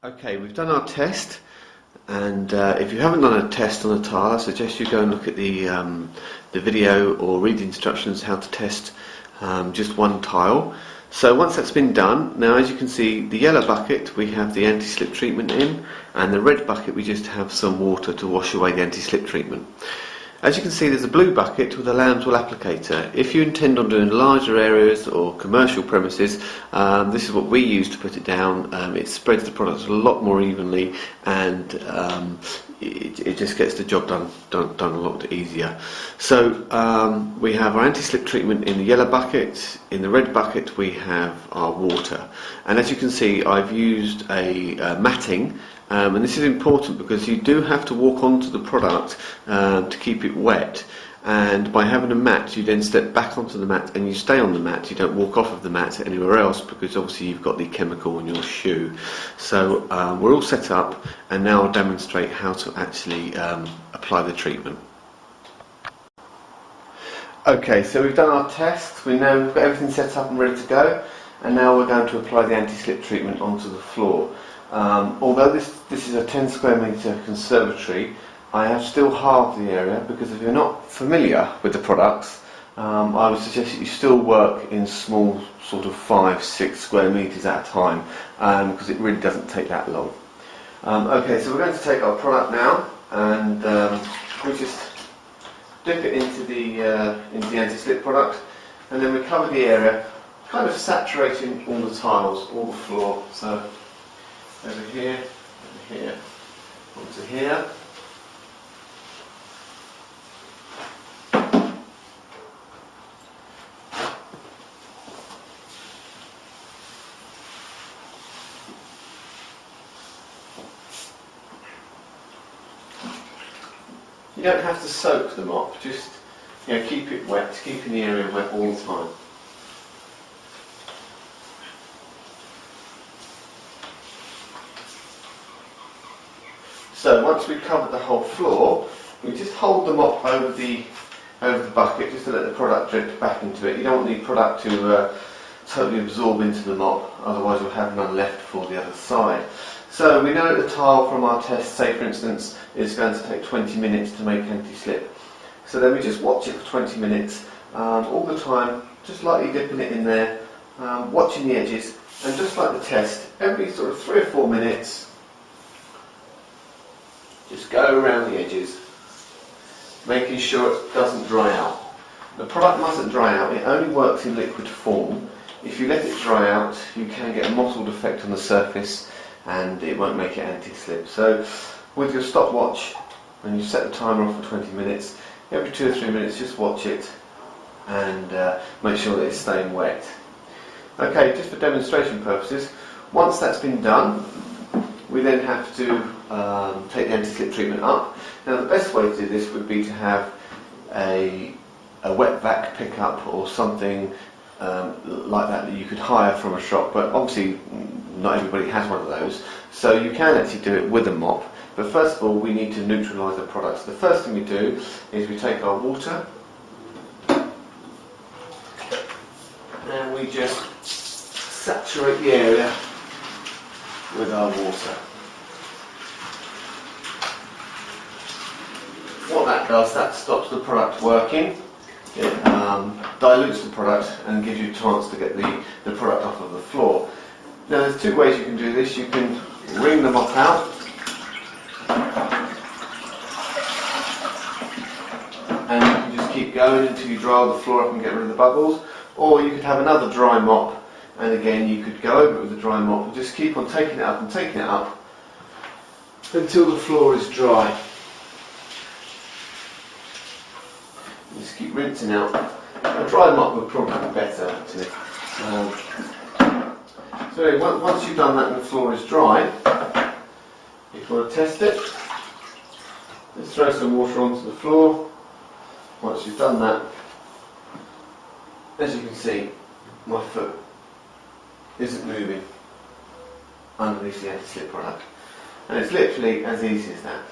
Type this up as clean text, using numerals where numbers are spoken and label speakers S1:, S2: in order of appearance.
S1: Okay, we've done our test, and if you haven't done a test on a tile, I suggest you go and look at the video or read the instructions how to test just one tile. So once that's been done, now as you can see, the yellow bucket we have the anti-slip treatment in, and the red bucket we just have some water to wash away the anti-slip treatment. As you can see, there's a blue bucket with a lamb's wool applicator. If you intend on doing larger areas or commercial premises, this is what we use to put it down. It spreads the product a lot more evenly, and it just gets the job done a lot easier. So we have our anti-slip treatment in the yellow bucket. In the red bucket we have our water, and as you can see, I've used a matting. And this is important because you do have to walk onto the product to keep it wet, and by having a mat you then step back onto the mat and you stay on the mat. You don't walk off of the mat anywhere else because obviously you've got the chemical on your shoe. So we're all set up, and now I'll demonstrate how to actually apply the treatment. Okay, so we've done our test, we've got everything set up and ready to go, and now we're going to apply the anti-slip treatment onto the floor. Although this is a 10 square metre conservatory, I have still halved the area because if you're not familiar with the products, I would suggest that you still work in small sort of 5-6 square metres at a time, because it really doesn't take that long. Okay, so we're going to take our product now, and we just dip it into the anti-slip product, and then we cover the area, kind of saturating all the tiles, all the floor. So over here, onto here. You don't have to soak the mop, just keep it wet, keeping the area wet all the time. So once we've covered the whole floor, we just hold the mop over the bucket just to let the product drip back into it. You don't want the product to totally absorb into the mop, otherwise you'll have none left for the other side. So we know that the tile from our test, say for instance, is going to take 20 minutes to make anti-slip. So then we just watch it for 20 minutes, all the time, just lightly dipping it in there, watching the edges, and just like the test, every sort of 3 or 4 minutes, just go around the edges, making sure it doesn't dry out. The product mustn't dry out, it only works in liquid form. If you let it dry out, you can get a mottled effect on the surface and it won't make it anti-slip. So with your stopwatch, when you set the timer off for 20 minutes, every 2 or 3 minutes just watch it and make sure that it's staying wet. Okay, just for demonstration purposes, once that's been done, we then have to take the anti-slip treatment up. Now the best way to do this would be to have a wet vac pickup or something like that you could hire from a shop, but obviously not everybody has one of those, so you can actually do it with a mop. But first of all we need to neutralise the product. So the first thing we do is we take our water and we just saturate the area with our water. What that does, that stops the product working. It dilutes the product and gives you a chance to get the product off of the floor. Now there's 2 ways you can do this. You can wring the mop out and you can just keep going until you dry the floor up and get rid of the bubbles, or you could have another dry mop, and again you could go over it with a dry mop and just keep on taking it up and taking it up until the floor is dry. Just keep rinsing out. A dry mop would probably be better actually. So anyway, once you've done that and the floor is dry, if you want to test it, just throw some water onto the floor. Once you've done that, as you can see, my foot isn't moving underneath the anti-slip product, and it's literally as easy as that.